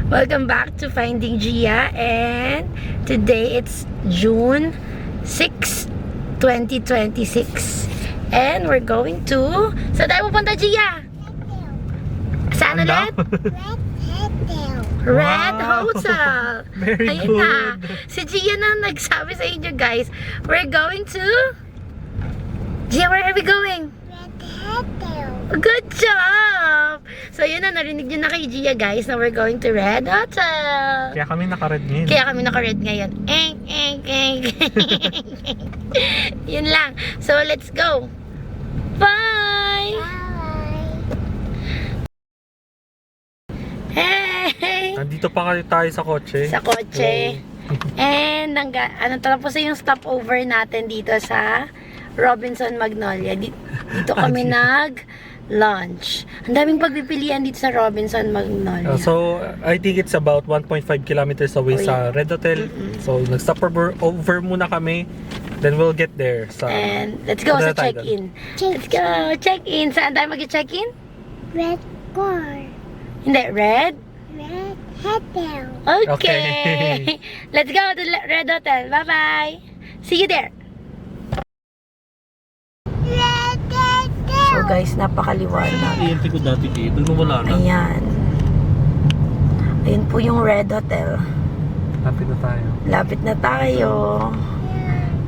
Welcome back to Finding Gia, and today it's June 6, 2026. And we're going to... Saan tayo pupunta, Gia? Saan ulit? Red Hotel. Very Ayun good. na. Si Gia na nagsabi sa inyo, guys. We're going to... Gia, where are we going? Good job! So yun na, narinig nyo na kay Gia, guys, na we're going to Red Hotel. Kaya kami naka-red ngayon. Kaya kami naka-red ngayon. Yun lang. So let's go. Bye! Hey! Nandito pa tayo sa kotse. Sa kotse. And tapos na yung stopover natin dito sa Robinson Magnolia. Dito kami nag-lunch. Ang daming pagpipilian dito sa Robinson Magnolia. So, I think it's about 1.5 kilometers away sa Red Hotel. So, nag-stop over muna kami. Then we'll get there. And let's go sa check-in. Let's go, check-in. Saan tayo mag-check-in? Red car. Hindi, Red? Red hotel. Okay. Let's go to Red Hotel. Bye-bye. See you there. Red hotel. So guys, napakaliwanag. Iinti ko dati dito. Wala na. Ayan. Ayun po yung Red Hotel. Lapit na tayo. Lapit na tayo.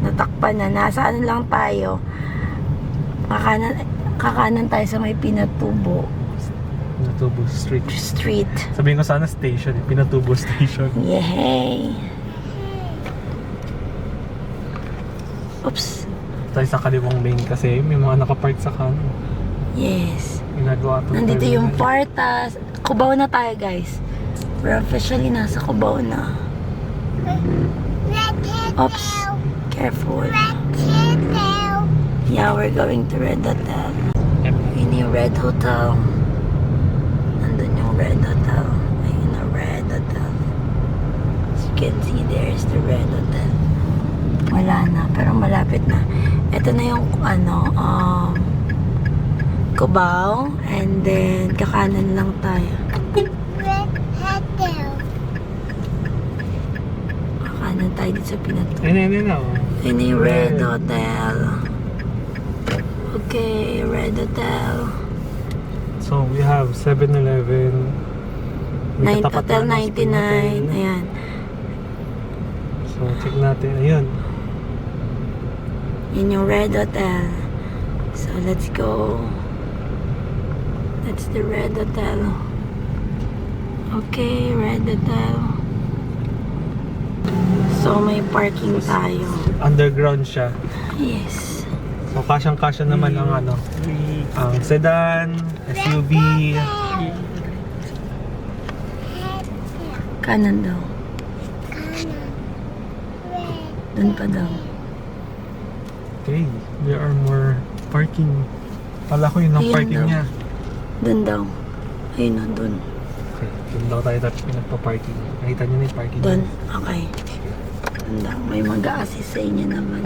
Natakpan na. Nasa ano lang tayo. Kakanan tayo sa may Pinatubo Pinatubo Street. Sabihin ko sana station. Pinatubo Station. Yay! Oops. Tayo sa kaliwang lane kasi may mga nakapark sa kanan. Yes. Ginagawa ito. Nandito yung Partas. Cubao na tayo, guys. We're officially nasa Cubao na. Red hotel. Oops. Careful. Red hotel. Yeah, we're going to Red Hotel. Yun yung Red Hotel. Nandun yung Red Hotel. Ayun na, Red Hotel. As you can see, there's the Red Hotel. Wala na, pero malapit na. Ito na yung, Cubao. And then, kakanan lang tayo. Red hotel. Kakanan tayo dito sa Pinatubo. Ayun na. Ayun na yung Red Hotel. Okay, Red Hotel. So, we have 7-Eleven. Hotel 99. Ayan. So, check natin. Ayun. Yun yung Red Hotel. So, let's go. That's the Red Hotel. Okay, Red Hotel. So, may parking tayo. Underground siya. Yes. So, kasyang-kasya naman ang ang sedan, SUV. Kanan daw. Kanan. Red. Dun pa daw. Okay, there are more parking. Pala ko yun ang Ayun parking daw. niya. Dun daw. Ayun na, dun. Okay, dun daw tayo pinagpa-parking. Nakita niyo na yung parking Dun. niya. Okay. Dun daw. May mag-a-assist sa inyo naman.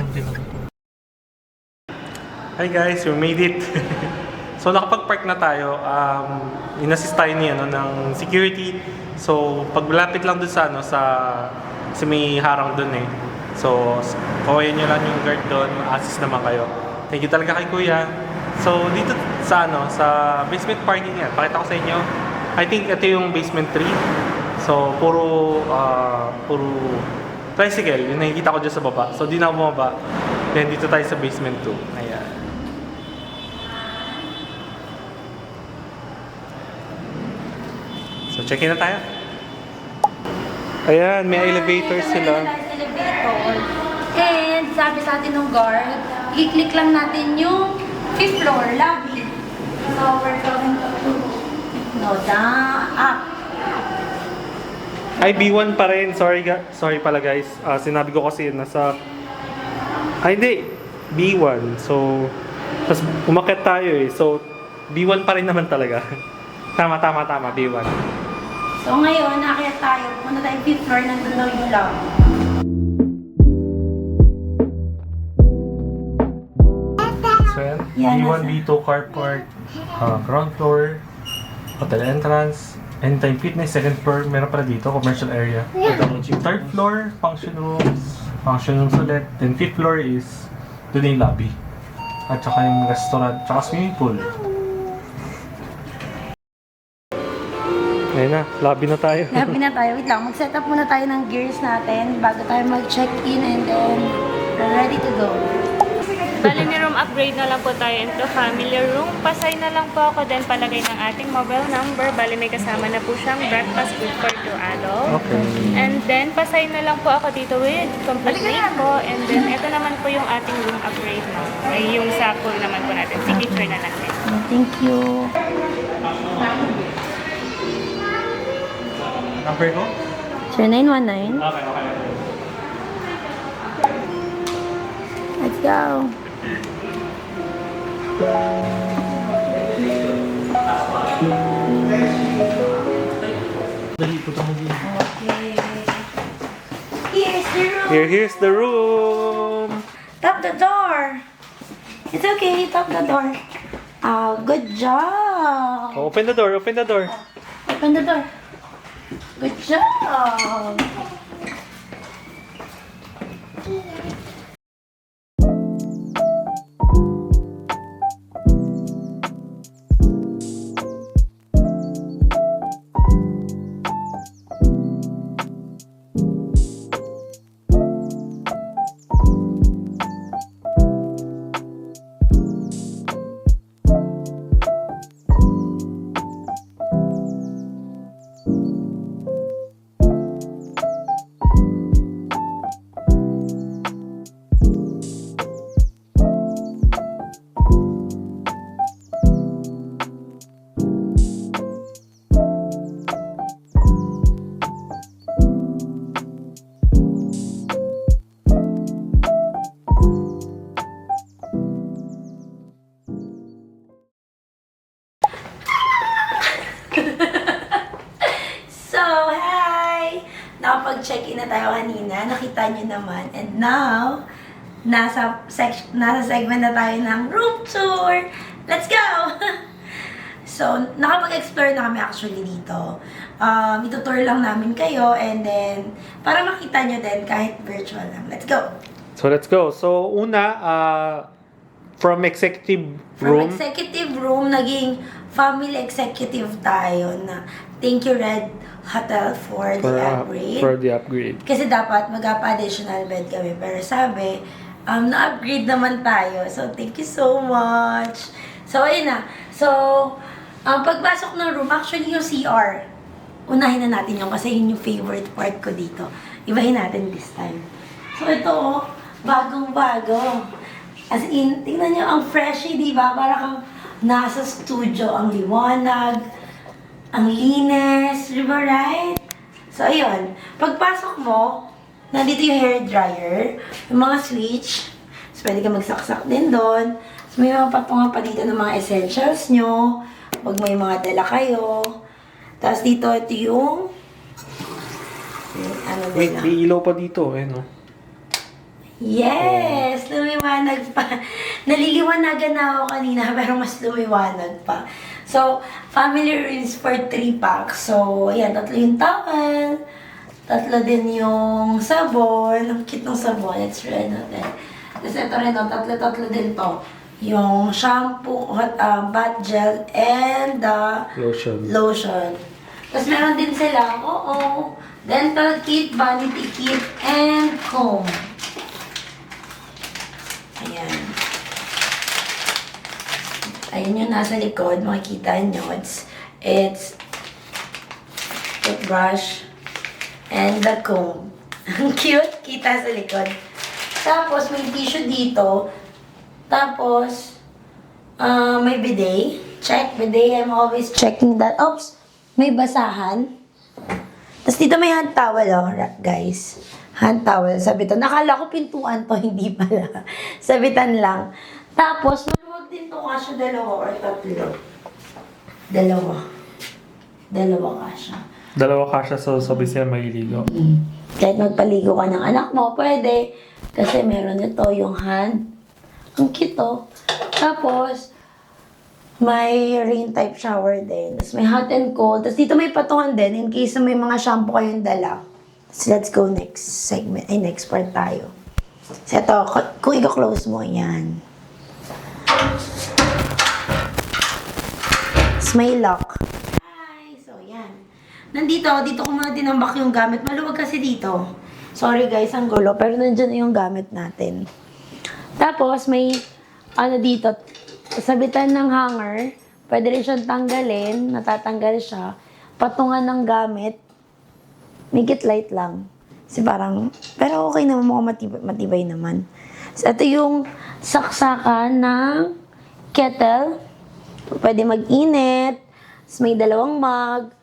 Hi guys, we made it. So nakapag-park na tayo. In-assist tayo niya ng security. So pag malapit lang dun sa kasi may harang dun eh. So kawayan niyo lang yung guard dun, assist naman kayo. Thank you talaga kay Kuya. So dito sa sa basement parking yan. Pakita ko sa inyo. I think ito yung basement 3. So puro tricycle, yung nakikita ko dyan sa baba. So di na ako bumaba. Then dito tayo sa basement 2. Ayan. So, check-in na tayo. Ayan, may elevator sila. Elevator. And sabi sa atin ng guard, i-click lang natin yung 5th floor lobby. So, we're going to up. Ay, B1 pa rin. Sorry pala guys. Sinabi ko kasi nasa... Ay, hindi. B1. So, tapos umakyat tayo eh. So, B1 pa rin naman talaga. Tama. B1. So, ngayon, nakakaya tayo. Punta tayo 5th floor, nandun daw yung lobby. So, Yan, B1, B2 car park, ground floor, hotel entrance, Anytime Fitness, second floor, meron pala dito, commercial area. Third floor, function rooms ulit. Then fifth floor is, doon yung lobby. At saka yung restaurant, tsaka swimming pool. Ayun na, lobby na tayo. Happy na tayo. Wait lang, mag-set up muna tayo ng gears natin bago tayo mag-check-in and then we're ready to go. Bali, may room upgrade na lang po tayo into family room. Pasay na lang po ako din palagay ng ating mobile number. Bali, may kasama na po siyang breakfast food for 2 adults. Okay. And then, pasay na lang po ako dito with complete meal po. And then, ito naman po yung ating room upgrade na. Ay, yung sa pool naman po natin. Signature na natin. Thank you. Number ko? Sir 919. Okay. Let's go. Dali, puto mo din. Okay. Here's the room. Here's the room! Tap the door. It's okay. Tap the door. Oh, good job. Open the door, open the door. Open the door. Good job. So, hi! Nakapag-check-in na tayo kanina. Nakita nyo naman. And now, nasa segment na tayo ng room tour. Let's go! So, nakapag-explore na kami actually dito. Itutour lang namin kayo and then, para makita nyo din kahit virtual lang. Let's go! So let's go. So una, from executive room. From executive room, naging family executive tayo na thank you Red Hotel for the upgrade. For the upgrade. Kasi dapat mag-additional bed kami. Pero sabi, na-upgrade naman tayo. So, thank you so much. So, ayun na. So, pagpasok ng room, actually yung CR, unahin na natin yung kasi yun yung favorite part ko dito. Ibahin natin this time. So, ito oh, bagong-bago. As in, tingnan nyo, ang freshy, di ba? Para kang nasa studio, ang liwanag, ang linis, di ba, right? So, ayun. Pagpasok mo, nandito yung hair dryer, yung mga switch. So, pwede ka magsaksak din doon. So, may mga patungan pa dito ng mga essentials nyo. Pag may mga dala kayo. Tapos dito, ito yung ano Wait, din may ilaw pa dito. Eh, no? Yes! Lumiwanag pa. Naliliwanagan na ako kanina, pero mas lumiwanag pa. So, family rooms for 3 packs. So, ayan, 3 yung towel. 3 din yung sabon. Ang cute ng sabon. Let's try natin. Tapos ito rin, 3 din to. Yung shampoo, bath gel, and lotion. Tapos meron din sila, dental kit, vanity kit, and comb. Ayan. Ayan yung nasa likod. Makikita nyo. It's toothbrush and the comb. Ang cute. Kita sa likod. Tapos, may tissue dito. Tapos, may bidet. Check bidet. I'm always checking that. Oops! May basahan. Tapos dito may hand towel, guys. Hand towel, sabitan. Nakala ko pintuan to, hindi pala. Sabitan lang. Tapos, maluwag din to kasya 2 or 3. 2 kasya. 2 kasya, so sabi sila maliligo. Kahit magpaligo ka ng anak mo, pwede. Kasi meron ito yung hand. Ang cute, oh. Tapos, May rain type shower din. Tapos may hot and cold. Tapos dito may patungan din in case na may mga shampoo kayong dala. So let's go next segment. Ay, next part tayo. So ito, kung i-close mo, yan. Tapos may lock. Hi! So yan. Dito ko muna tinambak yung gamit. Maluwag kasi dito. Sorry guys, ang gulo. Pero nandyan na yung gamit natin. Tapos may, dito, sabitan ng hanger. Pwede rin siyang tanggalin. Natatanggal siya. Patungan ng gamit. Make it light lang. Kasi parang, pero okay naman, mukhang matibay naman. So, ito yung saksakan ng kettle. Pwede mag-init. Tapos may dalawang mug.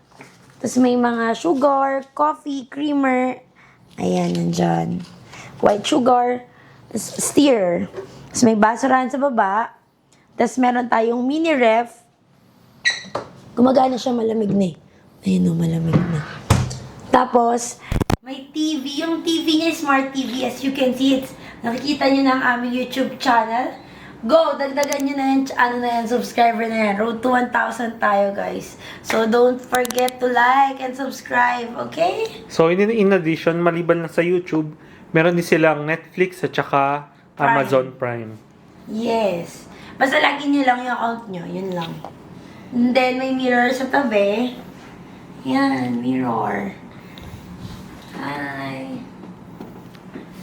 Tapos may mga sugar, coffee, creamer. Ayan, nandyan. White sugar. Steer. Tapos may basurahan sa baba. Tapos meron tayong mini ref. Gumagana siya, malamig na eh. Ayun o, malamig na. Tapos, may TV. Yung TV niya, smart TV. As you can see, nakikita nyo na ang aming YouTube channel. Go! Dagdagan nyo na yan, subscriber na yan. Road to 1,000 tayo, guys. So, don't forget to like and subscribe, okay? So, in addition, maliban lang sa YouTube, meron din silang Netflix at saka Amazon Prime. Yes. Basta lagi nyo lang yung account nyo. Yun lang. And then, may mirror sa tabi. Yan, mirror. Hi.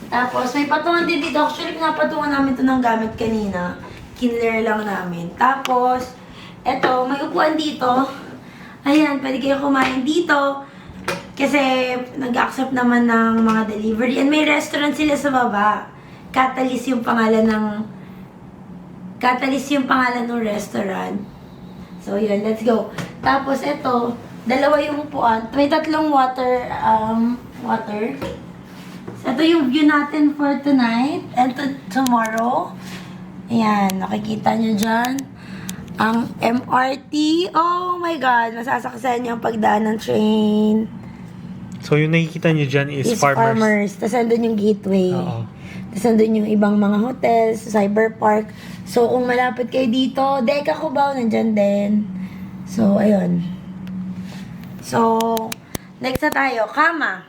Tapos, may patungan din dito. Actually, pinapatungan namin ito ng gamit kanina. Kinler lang namin. Tapos, eto, may upuan dito. Ayan, pwede kayo kumain dito. Kasi, nag-accept naman ng mga delivery. And may restaurant sila sa baba. Catalyst yung pangalan ng restaurant. So, yun, let's go. Tapos, eto, dalawa yung upuan. May tatlong water. So, ito yung view natin for tonight and tomorrow. Ayan, nakikita nyo dyan. Ang MRT. Oh my God, masasaksayan nyo ang pagdaan ng train. So, yung nakikita nyo dyan is Farmers. Tapos, andun yung gateway. Oo. Tapos, andun yung ibang mga hotels, cyber park. So, kung malapit kayo dito, Deka Cubao, nandyan din. So, ayun. So, next na tayo, kama.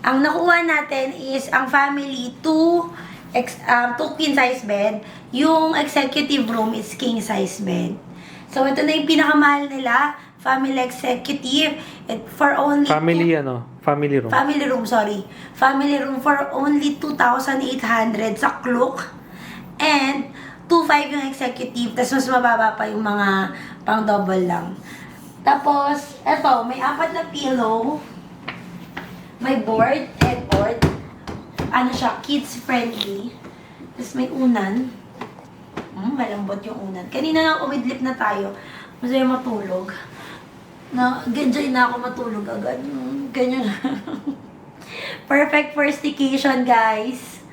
Ang nakuha natin is ang family 2 queen size bed. Yung executive room is king size bed. So, ito na yung pinakamahal nila. Family executive. For only... Family room. Family room, sorry. Family room for only 2,800 sa Klook. And 2,500 yung executive. Tapos mas mababa pa yung mga pang double lang. Tapos, eto, may 4 na pillow. May board, headboard. Ano siya, kids friendly. Tapos may unan. Malambot yung unan. Kanina nga umidlip na tayo. Masaya matulog. Ganyan na ako matulog agad. Ganyan. Perfect for staycation, guys.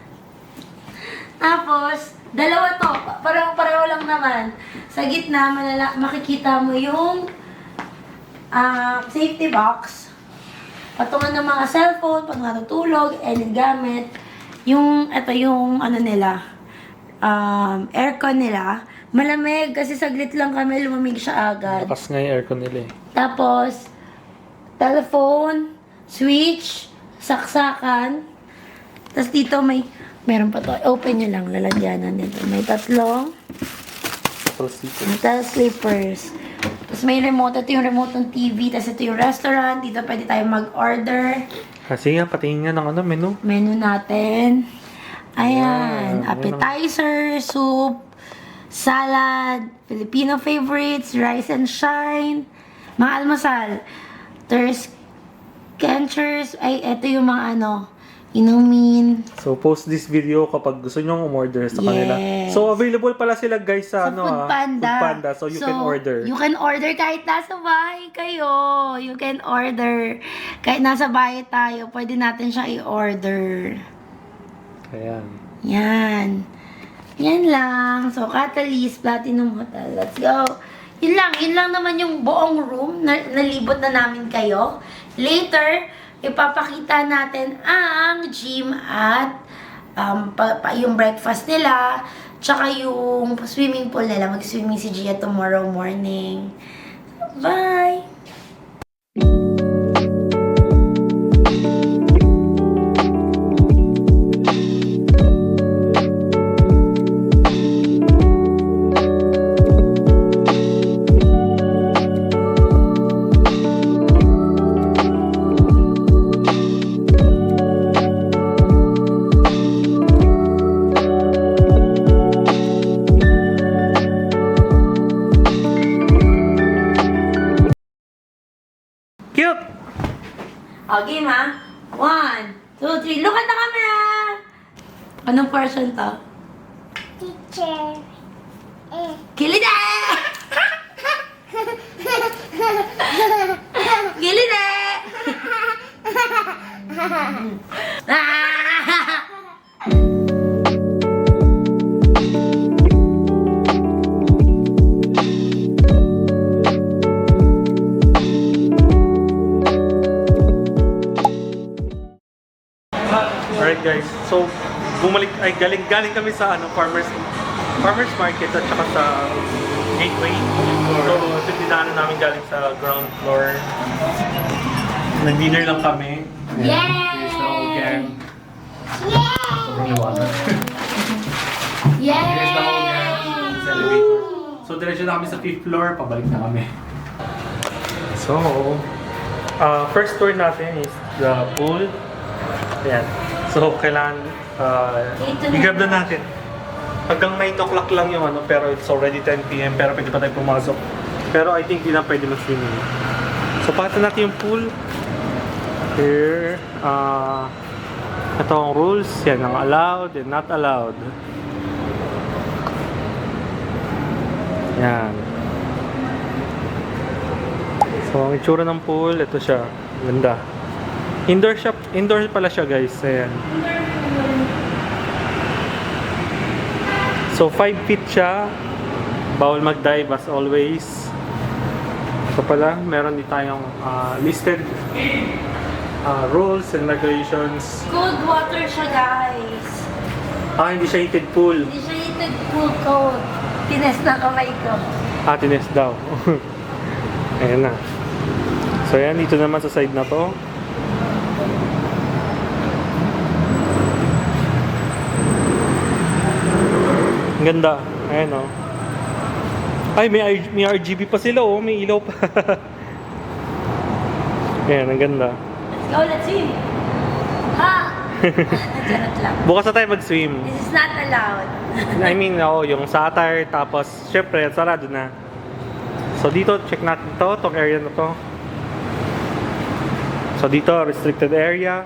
Tapos, dalawa to. Pareho lang naman. Sa gitna, makikita mo yung safety box. Patungan ng mga cellphone, pag natutulog, any gamit. Ito yung aircon nila. Malamig kasi saglit lang kami, lumamig siya agad. Lakas nga yung aircon nila eh. Tapos, telephone, switch, saksakan. Tapos dito meron pa to. Open nyo lang, lalagyanan nito. May 3. Metal sleepers. Tapos may remote. Ito yung remote ng TV. Tapos ito yung restaurant. Dito pwede tayo mag-order. Kasi nga, patingin nga ng menu. Menu natin. Ayan. Yeah, appetizer, soup, salad, Filipino favorites, rice and shine, mga almusal. There's Kenchers. Ay, ito yung mga inumin. So, post this video kapag gusto nyong umorder sa kanila. So, available pala sila guys sa Foodpanda. So, you can order. You can order kahit nasa bahay kayo. You can order. Kahit nasa bahay tayo, pwede natin siya i-order. Ayan. Yan. Yan lang. So, Catalyst Platinum Hotel. Let's go. Yun lang naman yung buong room. Nalibot na namin kayo. Later, ipapakita natin ang gym at yung breakfast nila. Tsaka yung swimming pool nila. Mag-swimming si Gia tomorrow morning. Bye! Cute! Okay, ma. 1, 2, 3. Look at the camera! Anong person to? Teacher. Kilide! Kilide! Ah! Alright guys, so galing kami sa farmers market at saka sa gateway. So ito dinaanan namin galing sa ground floor. Nag-dinner lang kami. Yay! Here's the whole gang. Sobrang liwanag. Here's the whole gang. Sa elevator. So diretso na kami sa 5th floor, pabalik na kami. So, first tour natin is the pool. Ayan. So, kailangan i-grab na natin. Hanggang 9 o'clock lang yung pero it's already 10 p.m. Pero pwede pa tayo pumasok. Pero I think di na pwede mag-swimming. So, pakita natin yung pool. Here, ito ang rules. Yan ang allowed and not allowed. Yan. So, ang itsura ng pool, ito siya. Ganda. Indoor pala siya guys. Ayan. So 5 feet siya. Bawal mag-dive as always. So pala, meron din tayong listed rules and regulations. Cold water siya, guys. Hindi siya heated pool. Hindi siya heated pool cold. Tines na kamay ko. Tines daw. Ayan na. So yan, dito naman sa side na to. Ang ganda. Ayan o. Ay, may RGB pa sila oh. May ilaw pa. Ayan, ang ganda. Let's go, let's swim. Ha! Charot lang. Bukas na tayo mag-swim. This is not allowed. I mean, yung sa attire, tapos syempre, sarado na. So dito, check natin to, tong area na to. So dito, restricted area.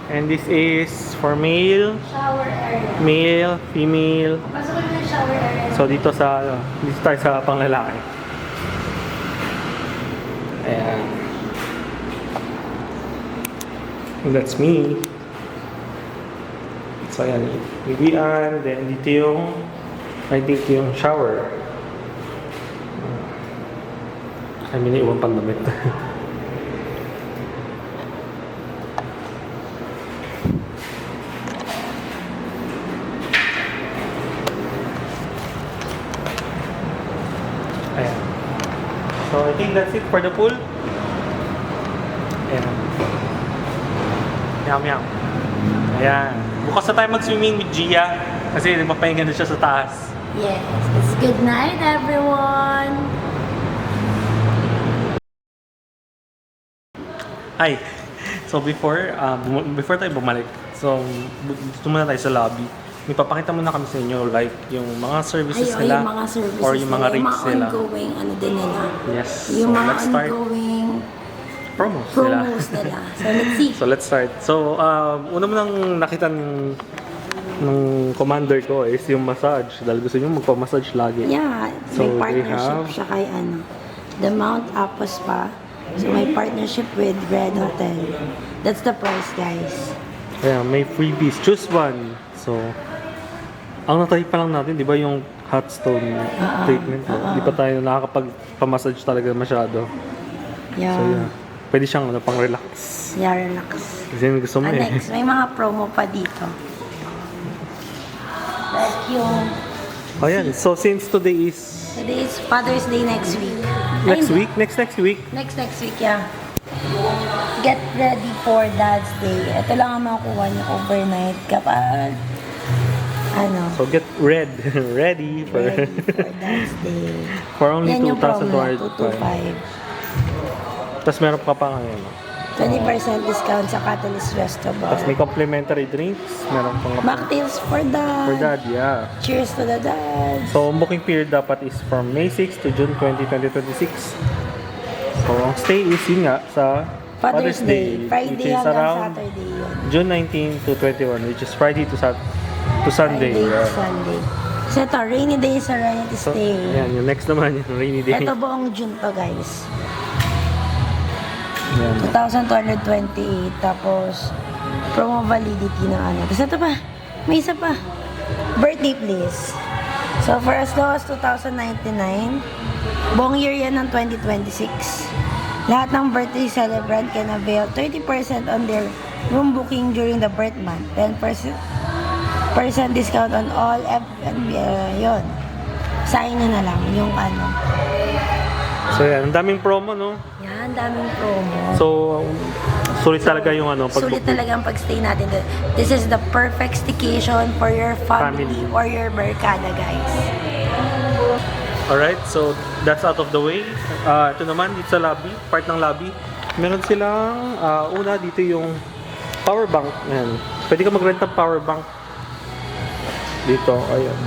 And this is for male, Shower area. male, female. Pasok mo yung shower area. So dito tayo sa panglalaki. Ayan. That's me. So ayan, bibian, then dito yung, I think yung shower. I mean, iwan pang damit. Ayan. So I think that's it for the pool. Ayan. Meow meow. Ayan. Bukas na tayo mag-swimming with Gia kasi nagpapahinga na siya sa taas. Yes, it's good night, everyone. Hi. So before tayo bumalik, so dito muna tayo sa lobby. May papakita muna kami sa inyo like yung mga services nila yung mga services or yung mga nila, rates yung nila. mga ongoing din nila. Yes. Yung So mga let's start ongoing promos promos nila. So let's see. So let's start. So una mo nang nakita ng commander ko is yung massage dahil gusto niyo magpa-massage lagi. Yeah, So, may they partnership have- siya kay The Mount Apo Spa. So may partnership with Red Hotel. That's the price, guys. Ayan, may freebies. Choose one. So, ang natry pa lang natin, di ba yung hot stone treatment? Di pa tayo nakakapag-massage talaga masyado. Yeah. So, yeah. Pwede siyang pang-relax. Yeah, relax. Kasi yun gusto mo eh. Next, may mga promo pa dito. Like yung Ayan, so since today is Today is Father's Day next week. next Ay, week, next week. Next week, yeah. Get ready for Dad's Day. Ito lang ang makukuha niyo overnight kapag So get ready for ready for Dad's Day. for only Yan yung promo, 2,225. 225. Tapos meron pa pa ngayon. 20% discount sa Catalyst Resto Bar. Tapos may complimentary drinks, meron pang Mocktails for Dad. for dad, yeah. Cheers to the dads. So, ang booking period dapat is from May 6 to June 20, 2026. So, ang stay is yun nga sa Father's Day. which Friday is hanggang around Saturday yun. June 19 to 21, which is Friday to Sunday. Friday to Yeah. Sunday. So ito, rainy day sa Serenity So, Stay. yan, yung next naman, yung rainy day. Ito buong June to, guys. Yan. 2,228. Tapos, promo validity ng ano. Tapos ito pa, may isa pa. Birthday please. So, for as low as 2,099, buong year yan ng 2026. Lahat ng birthday celebrant can avail 30% on their room booking during the birth month. 10% discount on all F&B. Yun. Sign nyo na lang yung ano. So, yan, ang daming promo, no? Yan, daming promo. So, sulit talaga yung ano, Sulit talaga ang pagstay natin. This is the perfect staycation for your family, Family. or your barkada, guys. Alright, so that's out of the way. Ito naman, dito sa lobby, part ng lobby. Meron silang, una dito yung power bank. Ayan. Pwede ka mag-rent ng power bank. Dito, ayan.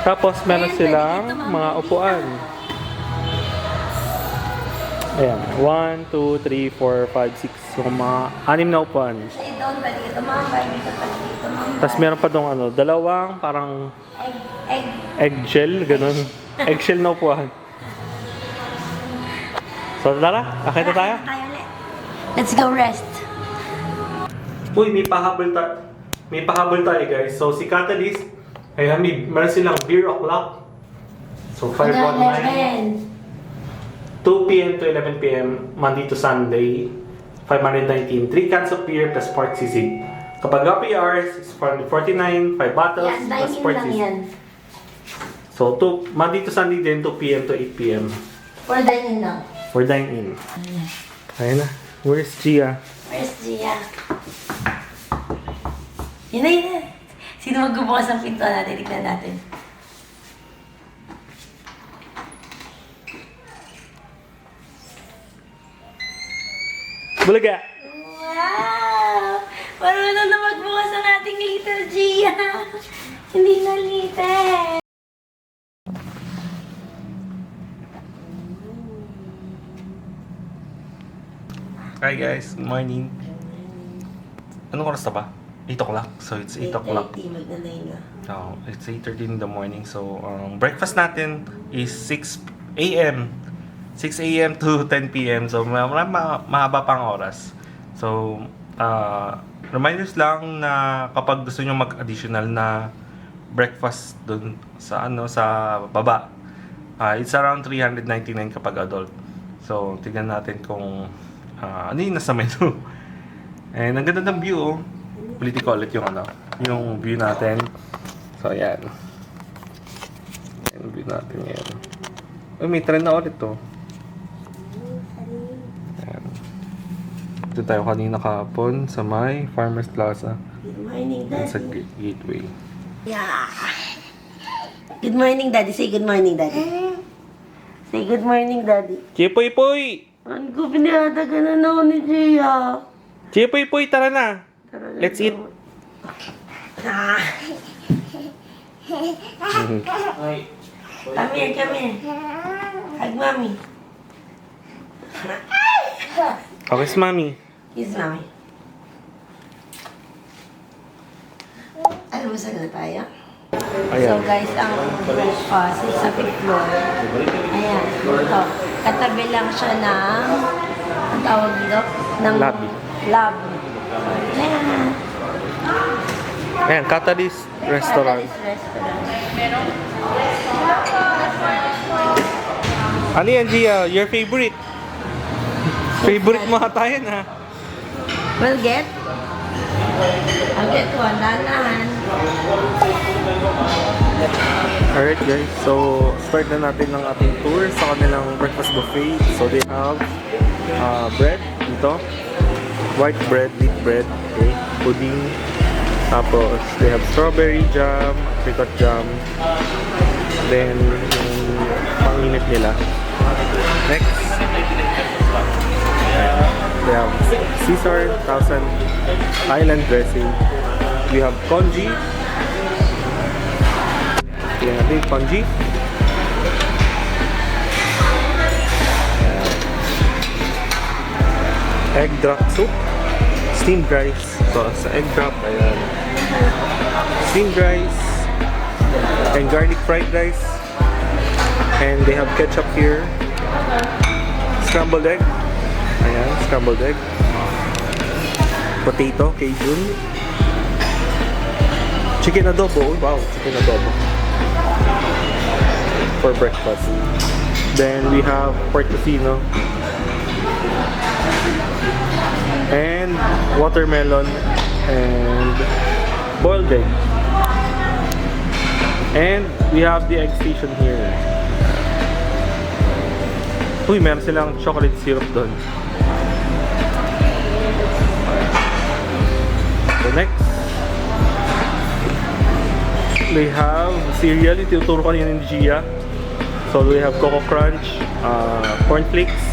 Tapos meron Ayan, silang pwede dito, mga ma'am. upuan. Ayan, 1, 2, 3, 4, 5, 6. So, mga 6 na upuan. Say down, pwede ka tumambay. Dito, pwede ka tumambay. Tapos meron pa dong ano, dalawang parang Egg. eggshell, ganun. Eggshell na upuan. So, tara, akit na tayo. Tayo ulit. Let's go rest. Uy, may pahabol tayo guys. So, si Catalyst, ayan, meron silang beer o'clock. So, 519. 2 p.m. to 11 p.m. Monday to Sunday. 519. 3 cans of beer plus pork sisig. Kapag happy hours, it's 449, 5 bottles Yan, plus dining pork lang sisig. yan. So, Monday to Sunday din, 2 p.m. to 8 p.m. For dining lang. For dine-in. Ayan na. Where's Gia? Where's Gia? Yun na, yun na. Sino magbubukas ang pinto natin? Tignan natin. Bulaga! Wow! Marunong na magbukas ang ating little Gia. Hindi na little. Hi guys, good morning. Anong oras na ba? 8 o'clock. So it's 8 o'clock. 8:30, magna-9 na. Oh, it's 8:30 in the morning. So breakfast natin is 6 a.m. 6 a.m. to 10 p.m. So mahaba pang oras. So reminders lang na kapag gusto nyo mag-additional na breakfast dun sa sa baba, it's around 399 kapag adult. So tignan natin kung ano yung nasa menu. And ang ganda ng view, oh. Ulitin ko ulit yung yung view natin. So, ayan. Yung view natin ngayon. Uy, may trend na ulit, to. Ayan. Dito tayo kanina kahapon sa may Farmers Plaza. Good morning, Ayan sa Daddy. gateway. Yeah. Good morning, Daddy. Say good morning, Daddy. Say good morning, Daddy. Chipoy-poy! Ang ko pinahatagan na ako ni Gia. Chipoy-poy, tara na! Let's eat! Ah. Come here, come here. Hug mommy. Okay, si Mami. Kiss mommy. Almusal na tayo. So Ayan. guys, ang breakfast is sa 5th floor. Ayan, ito. Katabi lang siya ng, ang tawag dito? Ng Lobby. Lobby. Ayan. Ayan, Catalyst Restaurant. Catalyst Restaurant. Ano yan, Gia? Your favorite? Favorite mo ata yan, ha? We'll get? I'll get one. Dahan-dahan. Alright guys, so start na natin ng ating tour sa kanilang breakfast buffet. So they have bread dito, white bread, wheat bread, okay, pudding, tapos they have strawberry jam, apricot jam, then yung panginit nila. Next, they have Caesar 1000 Island dressing. We have congee. Tingnan natin yung congee. Egg drop soup. Steamed rice. So, sa egg drop, ayan. Steamed rice. And garlic fried rice. And they have ketchup here. Scrambled egg. Ayan, scrambled egg. Potato, Cajun. Chicken adobo. Wow, chicken adobo. For breakfast. Then we have pork tocino. And watermelon. And boiled egg. And we have the egg station here. Uy, meron silang chocolate syrup doon. So next, they have cereal. Ituturo kanina ni Gia. So we have Coco Crunch, cornflakes,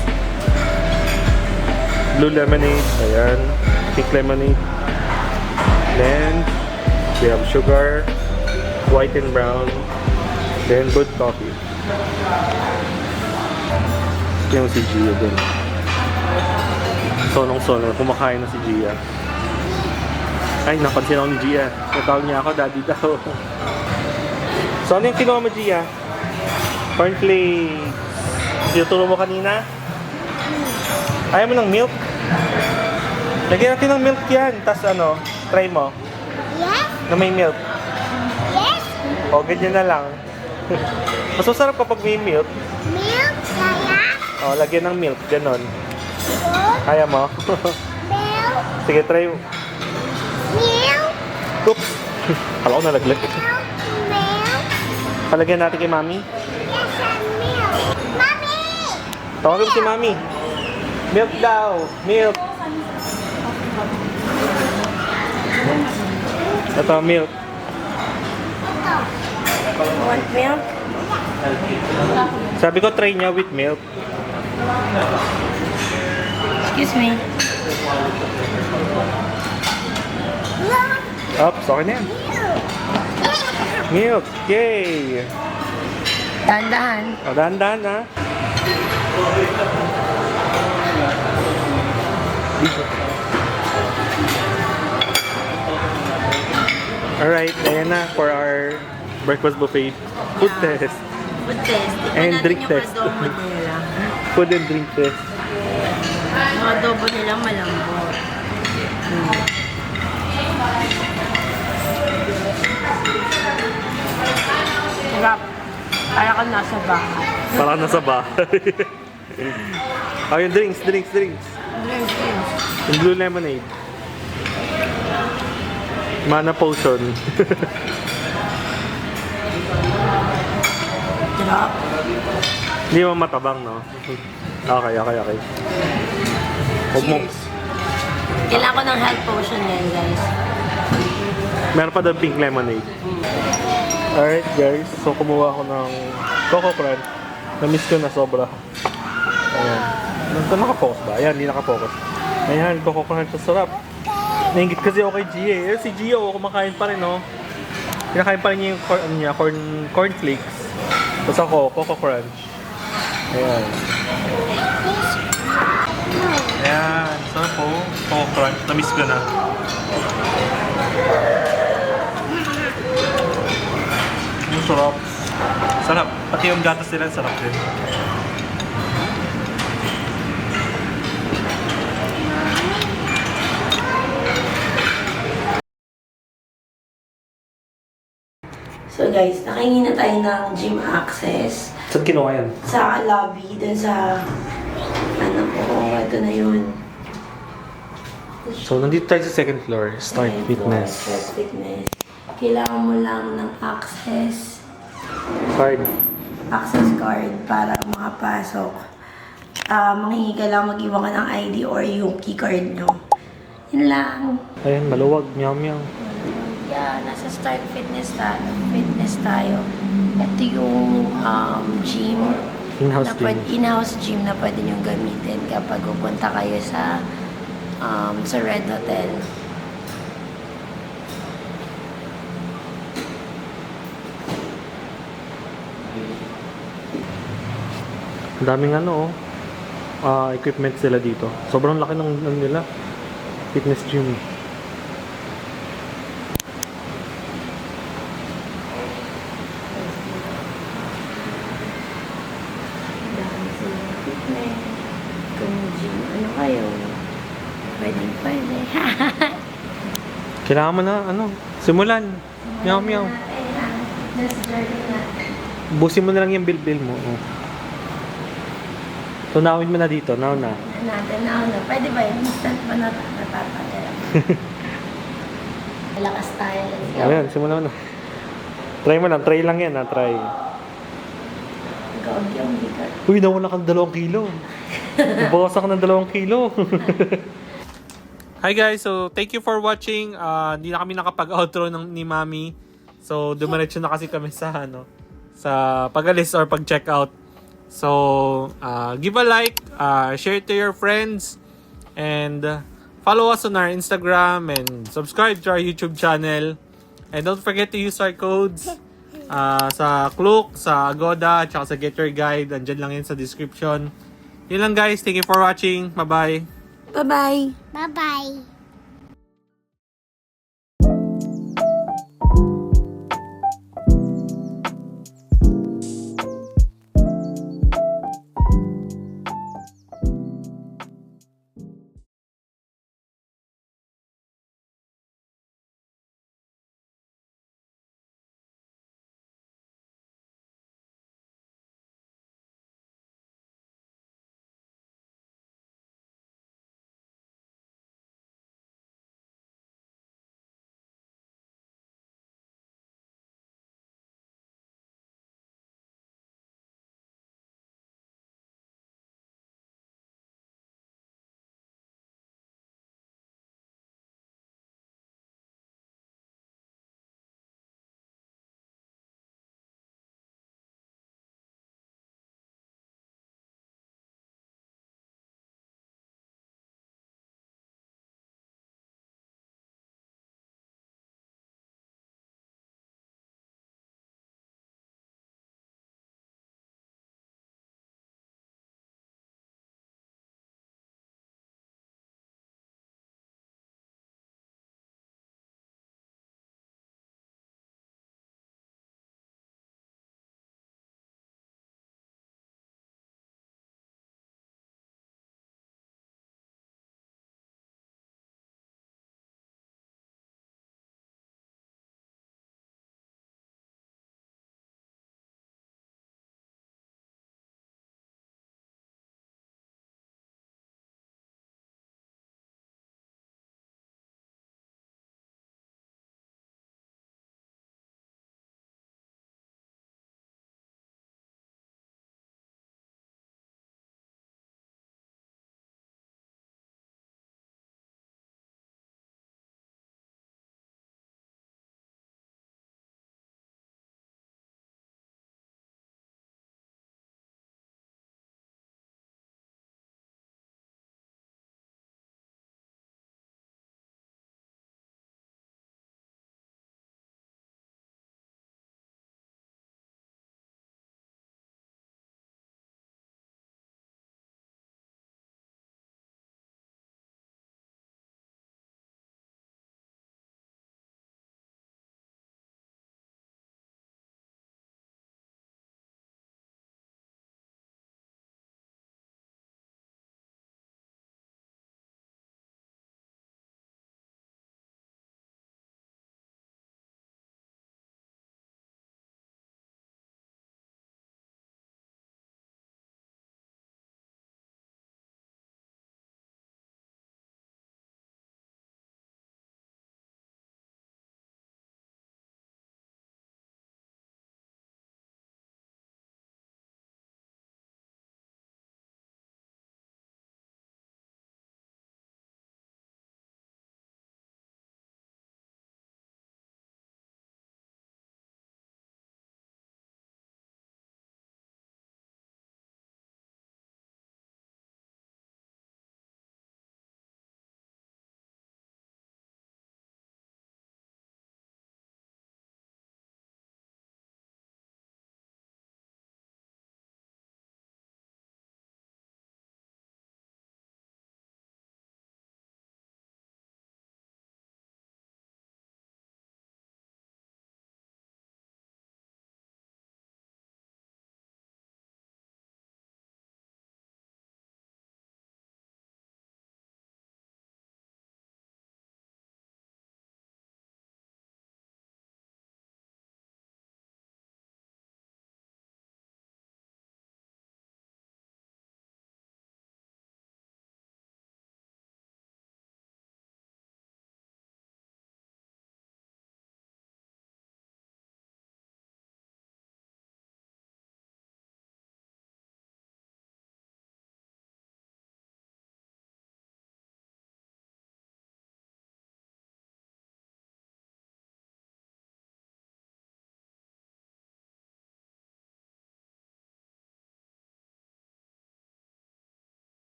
blue lemonade, ayan, pink lemonade. Then we have sugar, white and brown, then good coffee. Yung si Gia din. Sonong-sonong, kumakain na si Gia. Ay, napansin ako ni Gia. Natawag niya ako, daddy daw. So, ano yung kinuha mo, Gia? Cornflakes. Tinuturo mo kanina? Ayaw mo ng milk? Lagyan natin ng milk yan. Tapos ano, try mo. Yes? Na may milk. Yes? O, ganyan na lang. Mas masarap kapag may milk. Milk? Kaya? O, lagyan ng milk. Ganon. Good? Kaya mo? Milk? Sige, try. Milk? Oops! Kala ko nalaglag. Milk? Milk? Palagyan natin kay Mami. Yes, and milk. Mommy! Tawagin mo si Mami. Milk daw. Milk. Ito, milk. Want milk? Sabi ko, try niya with milk. Excuse me. Oops, okay na yan. Milk. Yay! Dahan-dahan. O, dahan-dahan ha. Alright, ayan na for our breakfast buffet. Food test. Food test. And Tignan drink natin yung test. adobo nila. Food and drink test. Yung adobo nila malambot. Sarap. Kaya ka nasa bahay. Parang nasa bahay. Oh, yung drinks. Drinks. Yung blue lemonade. Mana potion. Sarap. Hindi mo matabang, no? Okay. Huwag mo. Kailangan ko ng health potion yan, guys. Meron pa doon pink lemonade. Alright, guys. So, kumuha ako ng Coco Crunch. Na-miss ko na sobra. Ayan. Naka-focus ba? Ayan, hindi naka-focus. Ayan, Coco Crunch. Sarap. Naingit kasi ako kay Gia eh. Si Gia, kumakain pa rin, no? Kinakain pa rin niya yung cornflakes. Tapos ako, Coco Crunch. Ayan. Ayan. Sarap po. Coco Crunch. Na-miss ko na. Sarap. Sarap. Pati yung gatas nila, sarap din. So guys, nakahingi na tayo ng gym access Saan kinuha yan? sa lobby, dun sa ano po, ito na yun. So, nandito tayo sa second floor. Start Second Fitness. floor, Start Fitness. Kailangan mo lang ng access Card. access card para makapasok. Manghingi ka lang, mag-iwan ka ng ID or yung key card nyo. Yun lang. Ayan, maluwag. Meow meow. Yeah, nasa Start Fitness tayo. Ito yung gym. In-house na gym. In-house gym na pwede nyo gamitin kapag pupunta kayo sa Red Hotel. Ang daming equipment sila dito. Sobrang laki ng nila. Fitness gym. Dami silang fitness. Kung gym, ano kayo? Pwede. Kailangan mo na, simulan. Meow meow. Let's journey natin. Busin mo na lang yung bill mo. Oh. Tunawin mo na dito. Now na. Natin na. Pwede ba yun? Instant ba natatanggal? Malakas tayo. Let's go. Ayan, simulan mo na. Try mo lang. Try lang yan, ha. Try. Gawag yung bigat. Uy, nawala kang 2 kilo. Nabawasan ka ng 2 kilo. Hi guys, so thank you for watching. Hindi na kami nakapag-outro ni Mami. So dumiretso na kasi kami sa sa pag-alis or pag-check out. So give a like, share to your friends, and follow us on our Instagram and subscribe to our YouTube channel. And don't forget to use our codes sa Klook, sa Agoda, at sa Get Your Guide. Andyan lang yun sa description. Yun lang guys. Thank you for watching. Bye-bye. Bye-bye. Bye-bye.